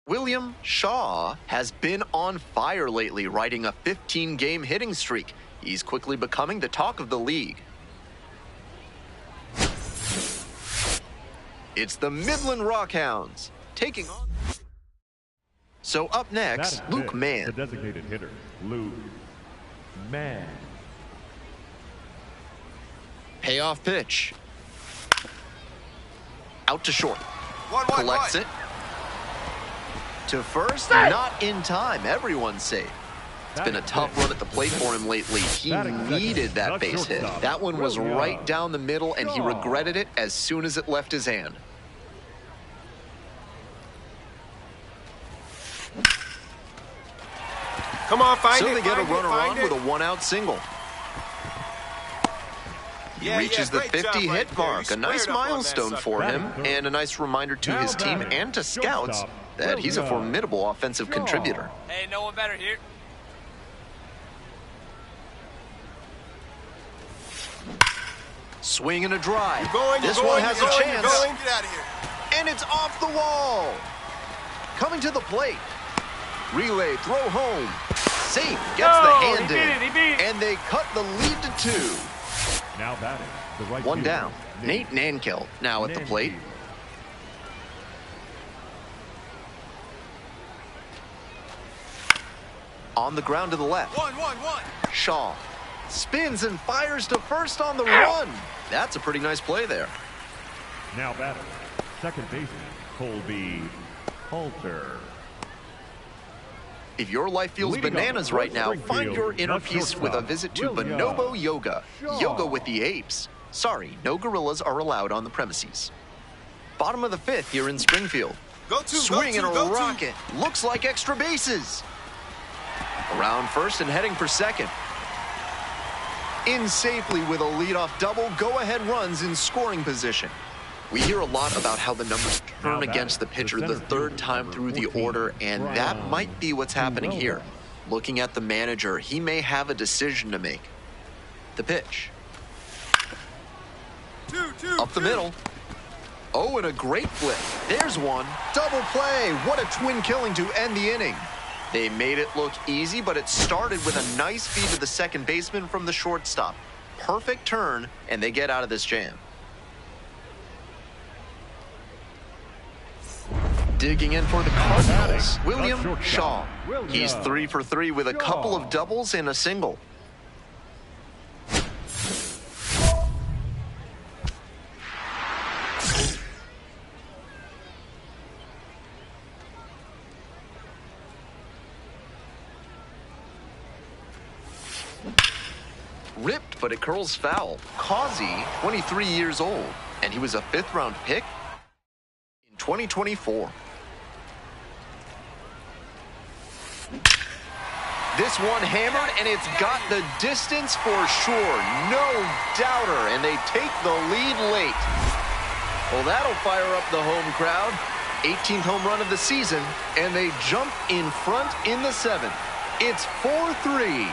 William Shaw has been on fire lately, riding a 15-game hitting streak. He's quickly becoming the talk of the league. It's the Midland Rockhounds taking on. So up next, Luke Mann. The designated hitter, Luke Mann. Payoff pitch. Out to short. Collects it. To first, not in time. Everyone's safe. It's been a tough run at the plate for him lately. He needed that base hit. That one was right down the middle, and he regretted it as soon as it left his hand. Come on, find it. So they get a runner on with a one-out single. He reaches the 50 hit mark, a nice milestone for him, and a nice reminder to his team and to scouts that he's a formidable offensive contributor. Hey, no one better here. Swing and a drive. This one has a chance. Get out of here. And it's off the wall. Coming to the plate. Relay, throw home. Safe, gets the hand in. And they cut the lead to 2. Now batting, the right One fielder, down. Nate Nankill now at the plate. On the ground to the left. 1-1-1. Shaw spins and fires to first on the run. That's a pretty nice play there. Now batting, second baseman, Colby Halter. If your life feels bananas right now, find your inner peace with a visit to Bonobo Yoga. Yoga with the apes. Sorry, no gorillas are allowed on the premises. Bottom of the 5th here in Springfield. Swing and a rocket. Looks like extra bases. Around first and heading for second. In safely with a leadoff double, go-ahead runs in scoring position. We hear a lot about how the numbers turn against the pitcher the 3rd time through the order, and that might be what's happening here. Looking at the manager, he may have a decision to make. The pitch. Up the middle. Oh, and a great flip. There's one. Double play. What a twin killing to end the inning. They made it look easy, but it started with a nice feed to the second baseman from the shortstop. Perfect turn, and they get out of this jam. Digging in for the Cardinals, William Shaw. He's 3 for 3 with a couple of doubles and a single. Ripped, but it curls foul. Causey, 23 years old, and he was a 5th-round pick in 2024. This one hammered, and it's got the distance for sure. No doubter, and they take the lead late. Well, that'll fire up the home crowd. 18th home run of the season, and they jump in front in the 7th. It's 4-3.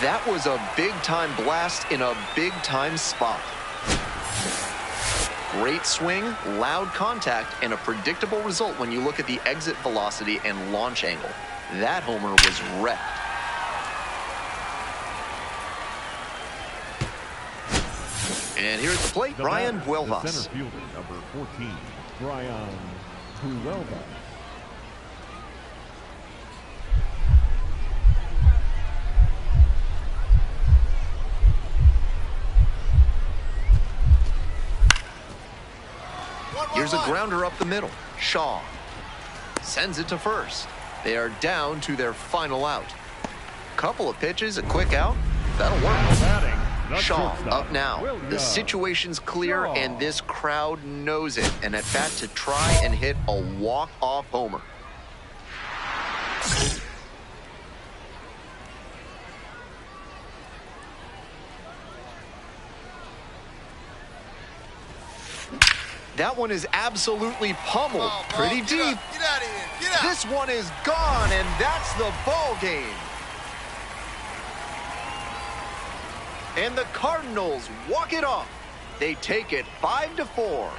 That was a big-time blast in a big-time spot. Great swing, loud contact, and a predictable result when you look at the exit velocity and launch angle. That homer was wrecked. And here at the plate, Brian Huelvas. The center fielder, number 14, Brian Huelvas. Here's a grounder up the middle. Shaw sends it to first. They are down to their final out. Couple of pitches, a quick out. That'll work. Shaw up now. The situation's clear, and this crowd knows it. And at bat to try and hit a walk-off homer. That one is absolutely pummeled. Pretty deep. Get out of here. Get out. This one is gone, and that's the ball game. And the Cardinals walk it off. They take it 5-4.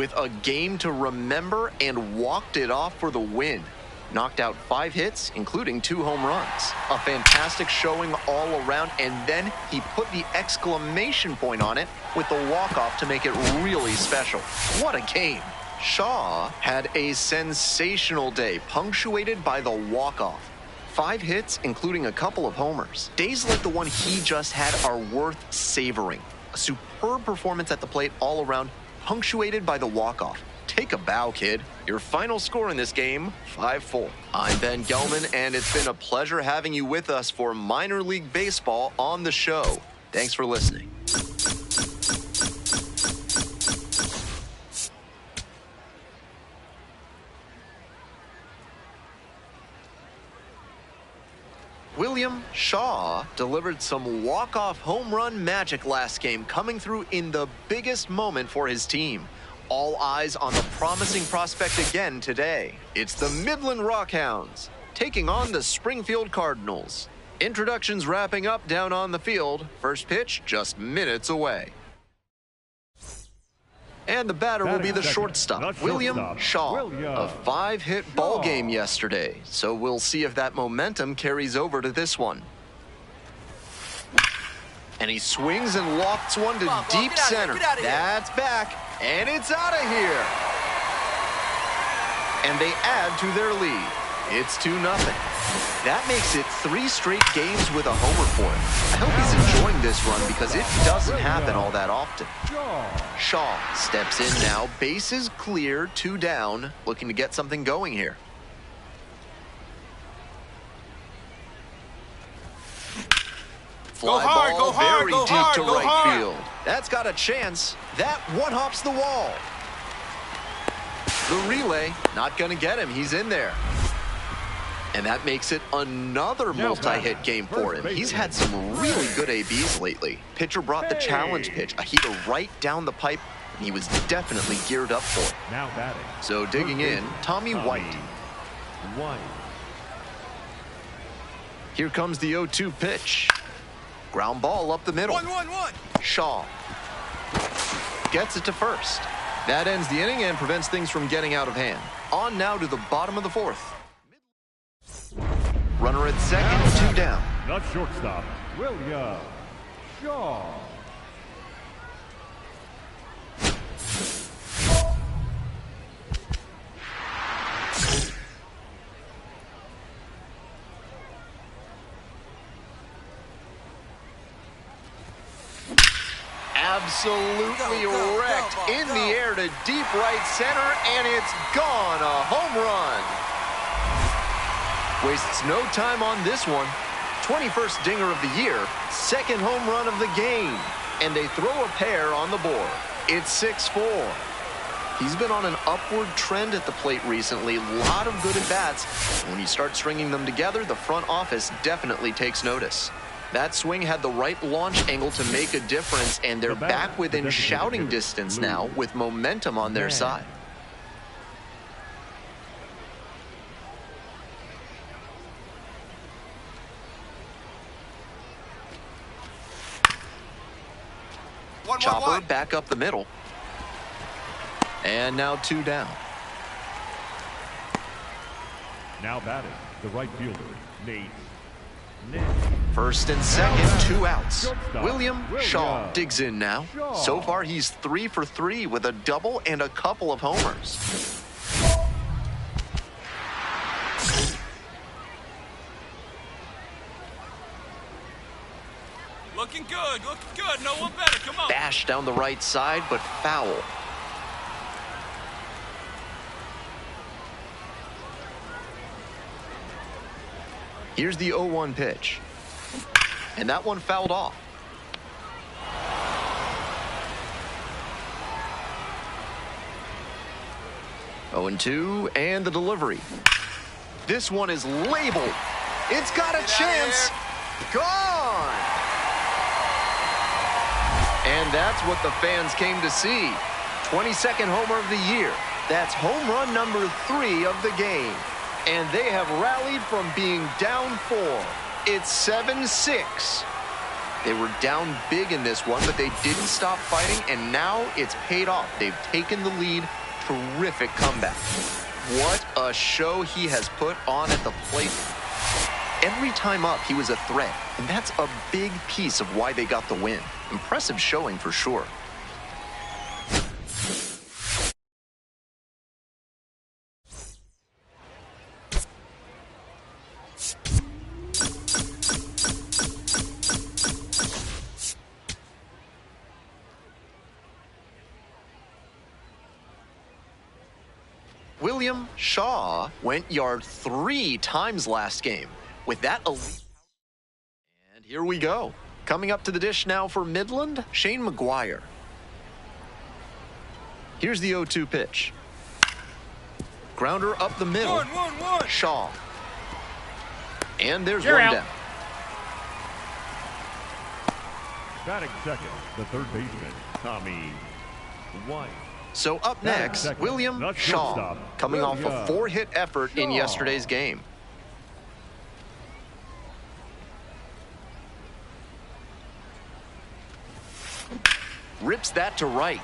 with a game to remember and walked it off for the win. Knocked out 5 hits, including 2 home runs. A fantastic showing all around, and then he put the exclamation point on it with the walk-off to make it really special. What a game! Shaw had a sensational day, punctuated by the walk-off. 5 hits, including a couple of homers. Days like the one he just had are worth savoring. A superb performance at the plate all around, punctuated by the walk-off. Take a bow, kid. Your final score in this game, 5-4. I'm Ben Gelman, and it's been a pleasure having you with us for Minor League Baseball on the show. Thanks for listening. Willlam Shaw delivered some walk-off home run magic last game, coming through in the biggest moment for his team. All eyes on the promising prospect again today. It's the Midland Rockhounds taking on the Springfield Cardinals. Introductions wrapping up down on the field. First pitch just minutes away. And the batter will be the shortstop, Willlam Shaw. A 5-hit ball game yesterday, so we'll see if that momentum carries over to this one. And he swings and lofts one to deep center. That's back, and it's out of here. And they add to their lead. It's 2-0. That makes it 3 straight games with a homer for him. I hope he's enjoying this run because it doesn't happen all that often. Shaw steps in now. Bases clear, 2 down. Looking to get something going here. Fly ball very deep to right field. That's got a chance. That one hops the wall. The relay, not going to get him. He's in there. And that makes it another multi-hit game for him. He's had some really good ABs lately. Pitcher brought the challenge pitch, a heater right down the pipe, and he was definitely geared up for it. Now batting. So digging in, Tommy White. Here comes the 0-2 pitch. Ground ball up the middle. 1-1-1. Shaw gets it to first. That ends the inning and prevents things from getting out of hand. On now to the bottom of the 4th. Runner at second, 2 down. The shortstop, Willlam Shaw. Absolutely wrecked in the air to deep right center, and it's gone. A home run. Wastes no time on this one. 21st dinger of the year, 2nd home run of the game. And they throw a pair on the board. It's 6-4. He's been on an upward trend at the plate recently. A lot of good at-bats. When you start stringing them together, the front office definitely takes notice. That swing had the right launch angle to make a difference, and they're back within shouting distance now with momentum on their side. Chopper back up the middle. And now 2 down. Now batting, the right fielder, Nate. First and second, 2 outs. Willlam Shaw digs in now. So far, he's 3 for 3 with a double and a couple of homers. Looking good, no one better, come on. Bash down the right side, but foul. Here's the 0-1 pitch. And that one fouled off. Oh, 0-2, and the delivery. This one is labeled. It's got a chance. Gone. And that's what the fans came to see. 22nd homer of the year. That's home run number 3 of the game. And they have rallied from being down 4. It's 7-6. They were down big in this one, but they didn't stop fighting, and now it's paid off. They've taken the lead terrific comeback. What a show he has put on at the plate. Every time up, he was a threat, and that's a big piece of why they got the win. Impressive showing for sure. William Shaw went yard 3 times last game. With that elite... And here we go. Coming up to the dish now for Midland, Shane McGuire. Here's the 0-2 pitch. Grounder up the middle. Shaw. And there's one down. Batting second, the third baseman, Tommy White. So up next, second, William Shaw, coming off a 4-hit effort in yesterday's game. Rips that to right.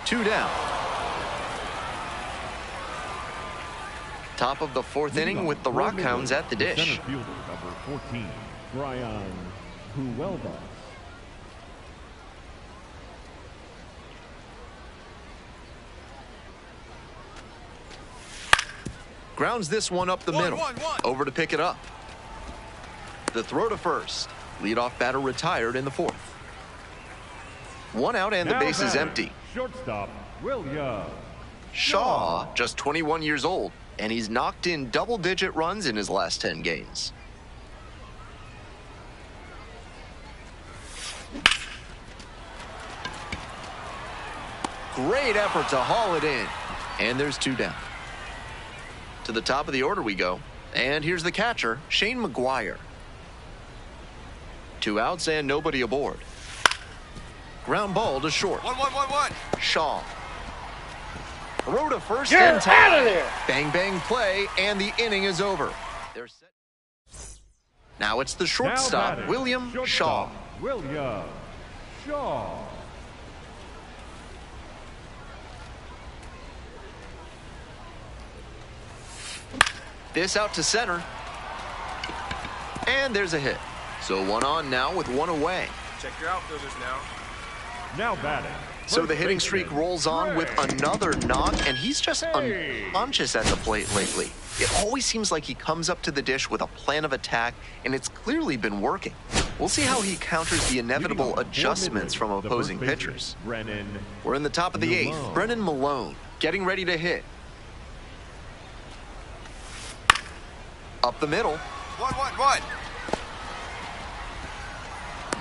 2 down. Top of the 4th inning with the Rockhounds at the dish. Center fielder, number 14, Brian Willlam. Grounds this one up the middle. Over to pick it up. The throw to first. Leadoff batter retired in the 4th. 1 out and the base is empty. Shortstop, Willlam. Shaw, just 21 years old, and he's knocked in double-digit runs in his last 10 games. Great effort to haul it in. And there's 2 down. To the top of the order we go. And here's the catcher, Shane McGuire. 2 outs and nobody aboard. Ground ball to short. 1-1-1-1. Shaw. Throw to first. Get out of there! Bang, bang play, and the inning is over. They're set. Now it's the shortstop, William Shaw. Willam Shaw. This out to center. And there's a hit. So 1 on now with 1 away. Check your outfielders now. Now batting. So the hitting streak rolls on with another knock, and he's just unconscious at the plate lately. It always seems like he comes up to the dish with a plan of attack, and it's clearly been working. We'll see how he counters the inevitable adjustments from opposing pitchers. We're in the top of the 8th. Brennan Malone getting ready to hit. Up the middle. 1-1-1.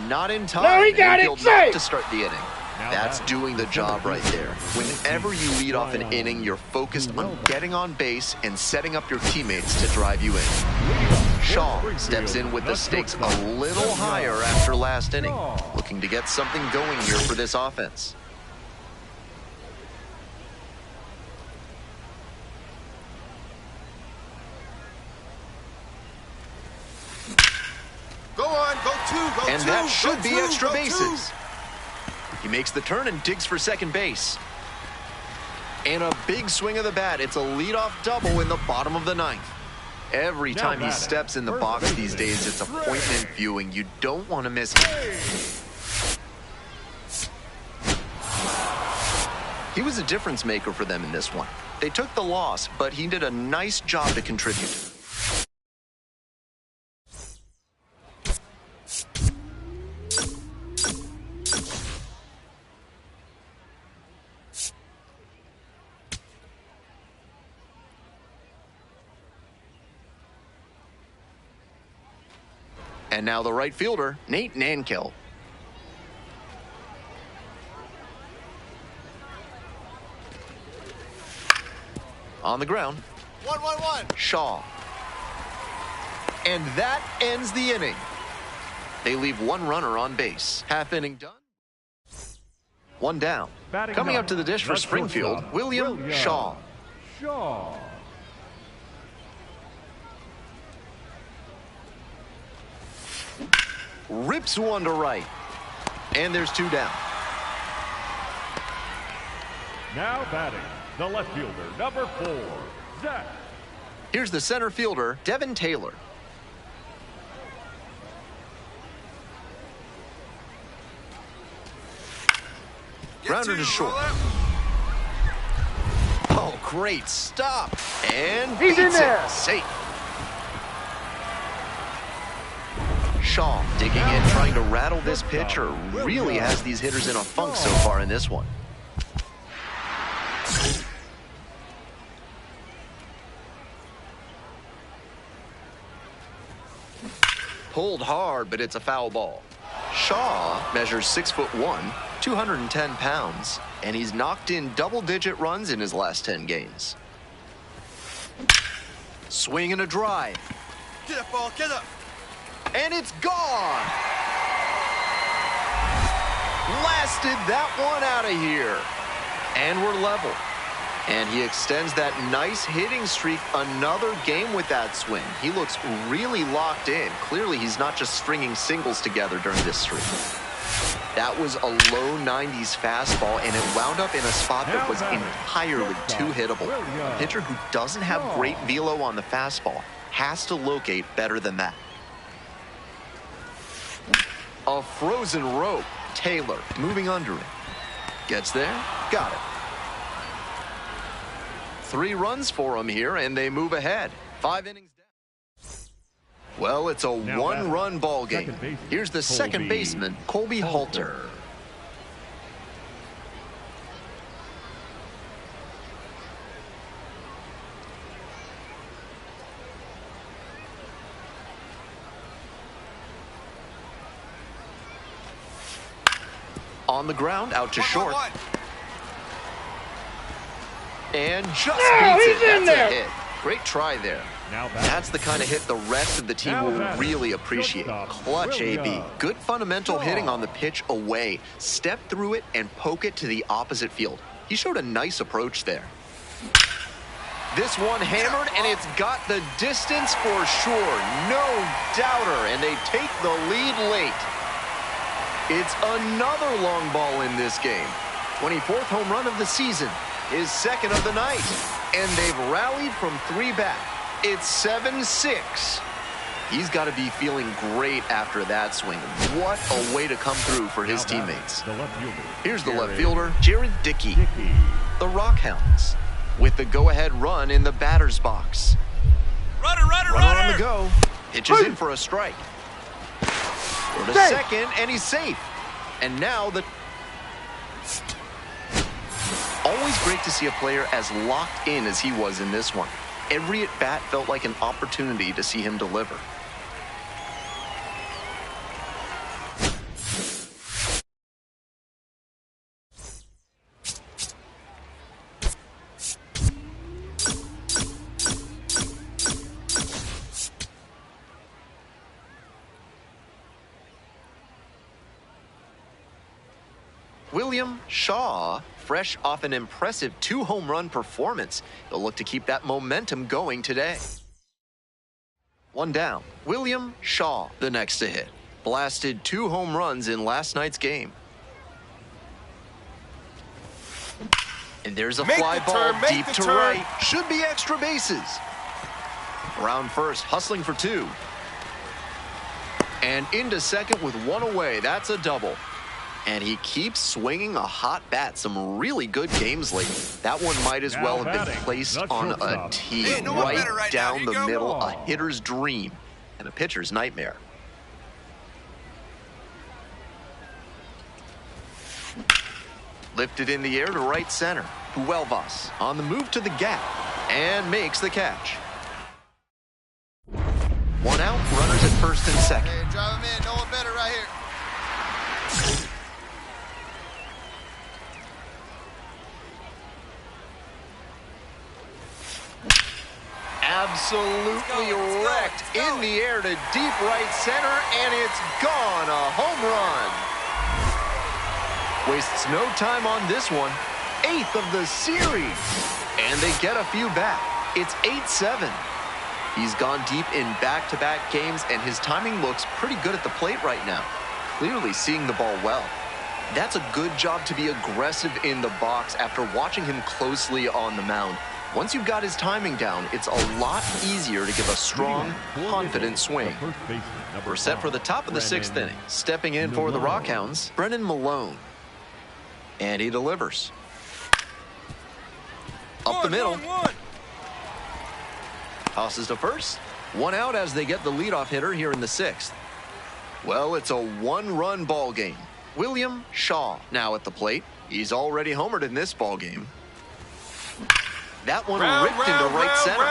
Not in time. No, he got it safe to start the inning. That's doing the job right there. Whenever you lead off an inning, you're focused on getting on base and setting up your teammates to drive you in. Shaw steps in with the stakes a little higher after last inning, looking to get something going here for this offense. Go on, go 2, go 2. And that should be extra go bases. He makes the turn and digs for second base. And a big swing of the bat. It's a leadoff double in the bottom of the 9th. Every time he steps in the box these days, it's appointment viewing. You don't want to miss him. He was a difference maker for them in this one. They took the loss, but he did a nice job to contribute. And now the right fielder, Nate Nankill. On the ground. 1-1-1. Shaw. And that ends the inning. They leave 1 runner on base. Half inning done. 1 down. Coming up to the dish for Springfield, William Shaw. Rips 1 to right. And there's 2 down. Now batting, the left fielder, number 4, Zach. Here's the center fielder, Devin Taylor. Grounder to short. Oh, great stop. And He's in beats there. it. Safe. Shaw digging in, trying to rattle this pitcher. Really has these hitters in a funk so far in this one. Pulled hard, but it's a foul ball. Shaw measures 6'1", 210 pounds, and he's knocked in double-digit runs in his last 10 games. Swing and a drive. Get up, ball, get up. And it's gone. Blasted that one out of here. And we're level. And he extends that nice hitting streak another game with that swing. He looks really locked in. Clearly, he's not just stringing singles together during this streak. That was a low 90s fastball, and it wound up in a spot that was entirely too hittable. A pitcher who doesn't have great velo on the fastball has to locate better than that. A frozen rope. Taylor moving under it. Gets there. Got it. 3 runs for him here, and they move ahead. 5 innings down. Well, it's a one-run ball game. Here's the second baseman, Colby Halter. On the ground, out to short. And just beats it. That's a hit. Great try there. That's the kind of hit the rest of the team will really appreciate. Clutch AB. Good fundamental hitting on the pitch away. Step through it and poke it to the opposite field. He showed a nice approach there. This one hammered, and it's got the distance for sure. No doubter, and they take the lead late. It's another long ball in this game. 24th home run of the season. His second of the night. And they've rallied from 3 back. It's 7-6. He's got to be feeling great after that swing. What a way to come through for his teammates. Here's the left fielder, Jared Dickey. The Rockhounds with the go-ahead run in the batter's box. Runner on the go. Pitches in for a strike. Go to second, and he's safe. And now the... Always great to see a player as locked in as he was in this one. Every at-bat felt like an opportunity to see him deliver. Willlam Shaw, fresh off an impressive 2-home-run performance. They'll look to keep that momentum going today. 1 down. Willam Shaw, the next to hit. Blasted 2 home runs in last night's game. And there's a fly ball deep to right. Should be extra bases. Around first, hustling for 2. And into second with 1 away. That's a double. And he keeps swinging a hot bat. Some really good games lately. That one might as well have been placed on a tee. Right down the middle. A hitter's dream and a pitcher's nightmare. Lifted in the air to right center. Huelvas on the move to the gap and makes the catch. 1 out, runners at first and second. Hey, drive him in. No one better right here. Absolutely wrecked in the air to deep right center, and it's gone. A home run. Wastes no time on this one. 8th of the series. And they get a few back. It's 8-7. He's gone deep in back-to-back games, and his timing looks pretty good at the plate right now. Clearly seeing the ball well. That's a good job to be aggressive in the box after watching him closely on the mound. Once you've got his timing down, it's a lot easier to give a strong, confident swing. We're set for the top of the 6th inning. Stepping in for the Rockhounds, Brennan Malone. And he delivers. Up the middle. Tosses to first. 1 out as they get the leadoff hitter here in the 6th. Well, it's a 1-run ball game. Willlam Shaw now at the plate. He's already homered in this ball game. That one ripped into right center.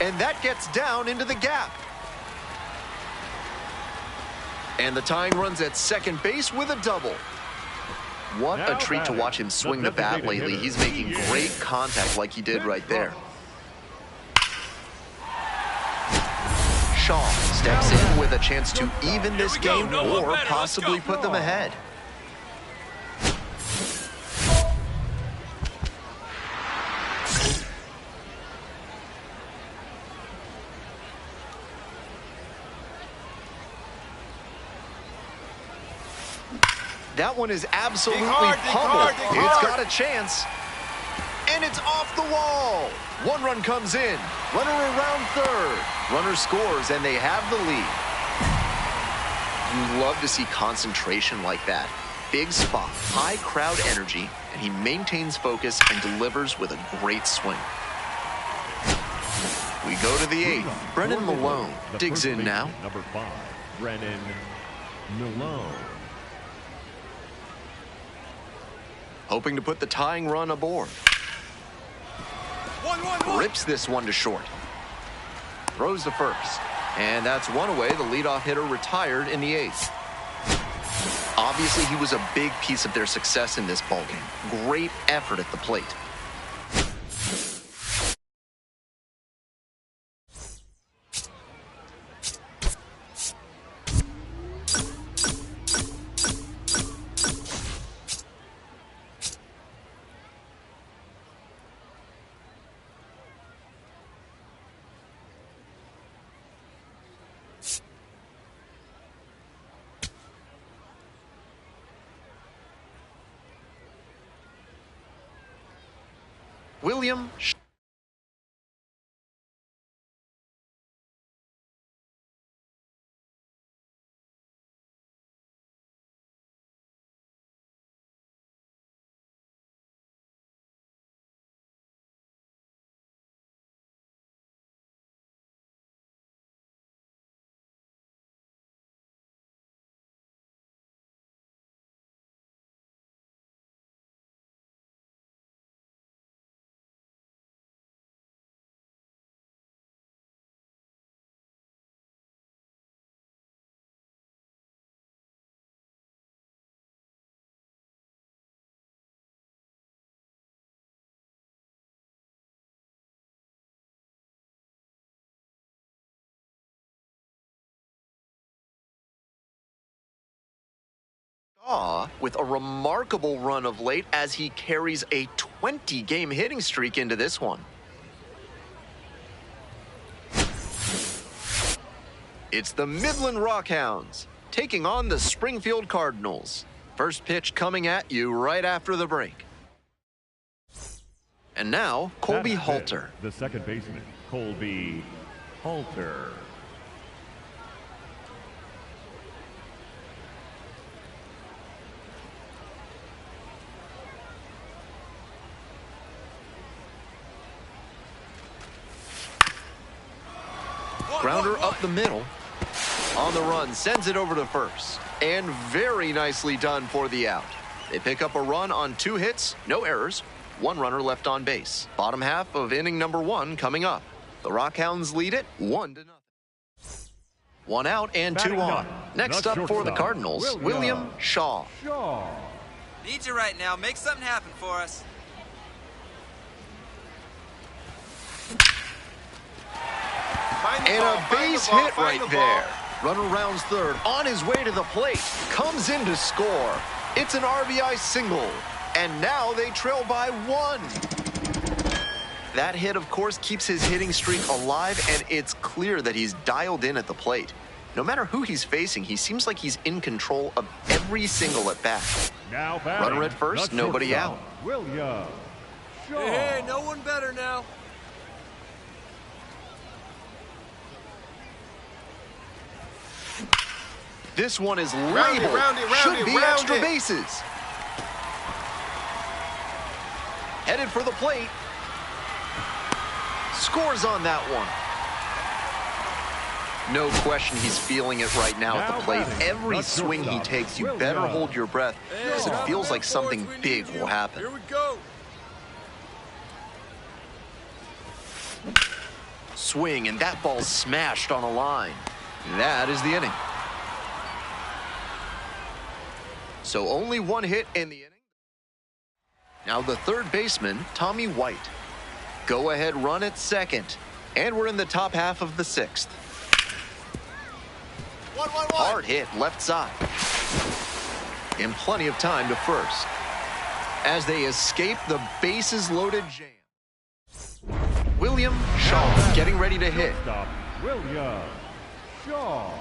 And that gets down into the gap. And the tying run's at second base with a double. What a treat to watch him swing the bat lately. He's making great contact like he did right there. Shaw steps in with a chance to even this game or possibly put them ahead. That one is absolutely pummeled. It's got a chance. And it's off the wall. 1 run comes in. Runner around third. Runner scores, and they have the lead. You love to see concentration like that. Big spot, high crowd energy, and he maintains focus and delivers with a great swing. We go to the 8th. Brennan Malone digs in now. Number 5, Brennan Malone. Hoping to put the tying run aboard. Rips this one to short. Throws to first. And that's 1 away. The leadoff hitter retired in the 8th. Obviously, he was a big piece of their success in this ballgame. Great effort at the plate. Willlam with a remarkable run of late as he carries a 20-game hitting streak into this one. It's the Midland Rockhounds taking on the Springfield Cardinals. First pitch coming at you right after the break. And now, Colby Halter. The second baseman, Colby Halter. Grounder up the middle. On the run, sends it over to first. And very nicely done for the out. They pick up a run on 2 hits, no errors, 1 runner left on base. Bottom half of inning number 1 coming up. The Rockhounds lead it 1-0. 1 out and 2 on. Next up for the Cardinals, Willlam Shaw. Need you right now. Make something happen for us. And a base hit right there. Runner rounds third, on his way to the plate, comes in to score. It's an RBI single, and now they trail by 1. That hit, of course, keeps his hitting streak alive, and it's clear that he's dialed in at the plate. No matter who he's facing, he seems like he's in control of every single at-bat. Now Runner at first, the nobody shortstop, out. Willlam. Hey, no one better now. This one is Round it, labeled. round it, round Should it, be round extra it. bases. Headed for the plate. Scores on that one. No question he's feeling it right now at the plate. Every swing he takes, you better hold your breath because it feels like something big will happen. Here we go. Swing, and that ball's smashed on a line. That is the inning. So only one hit in the inning. Now the third baseman, Tommy White. Go-ahead run at second. And we're in the top half of the sixth. 1-1-1. Hard hit left side. And plenty of time to first. As they escape the bases-loaded jam. Willlam Shaw getting ready to hit. Shortstop, Willlam. Shaw.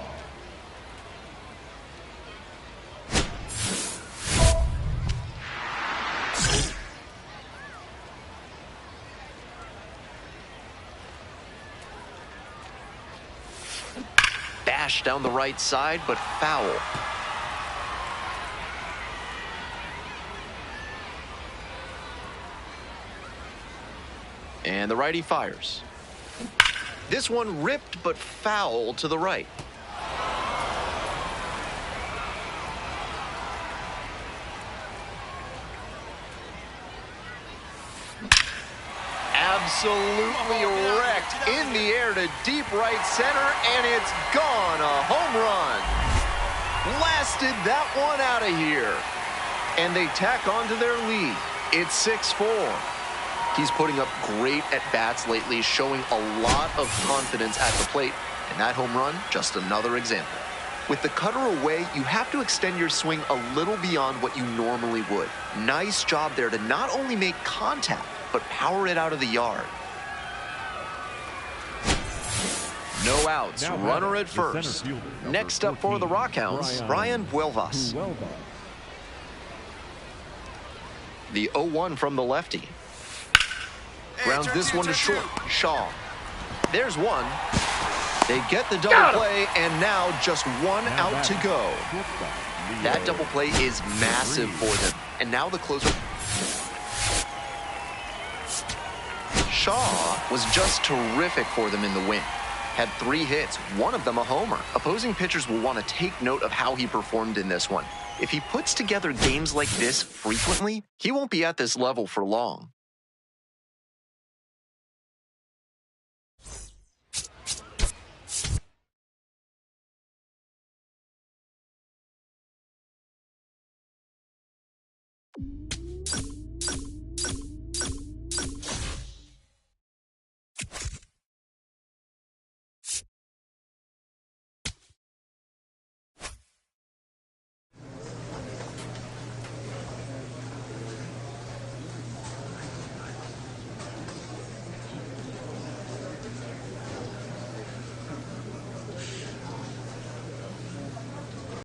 Bash down the right side, but foul. And the righty fires. This one ripped, but foul to the right. Absolutely wrecked in the air to deep right center, and it's gone. A home run. Blasted that one out of here. And they tack on to their lead. It's 6-4. He's putting up great at-bats lately, showing a lot of confidence at the plate. And that home run, just another example. With the cutter away, you have to extend your swing a little beyond what you normally would. Nice job there to not only make contact, but power it out of the yard. No outs, Now runner at the center first. fielder, number Next up for the 14, Rockhounds, Brian Vuelvas. Vuelvas. The 0-1 from the lefty. Grounds this one to short. Shaw. There's one. They get the double play, and now just one Now out to go. shortstop, That Leo. double play is massive for them. And now the closer. Shaw was just terrific for them in the win. Had 3 hits, one of them a homer. Opposing pitchers will want to take note of how he performed in this one. If he puts together games like this frequently, he won't be at this level for long.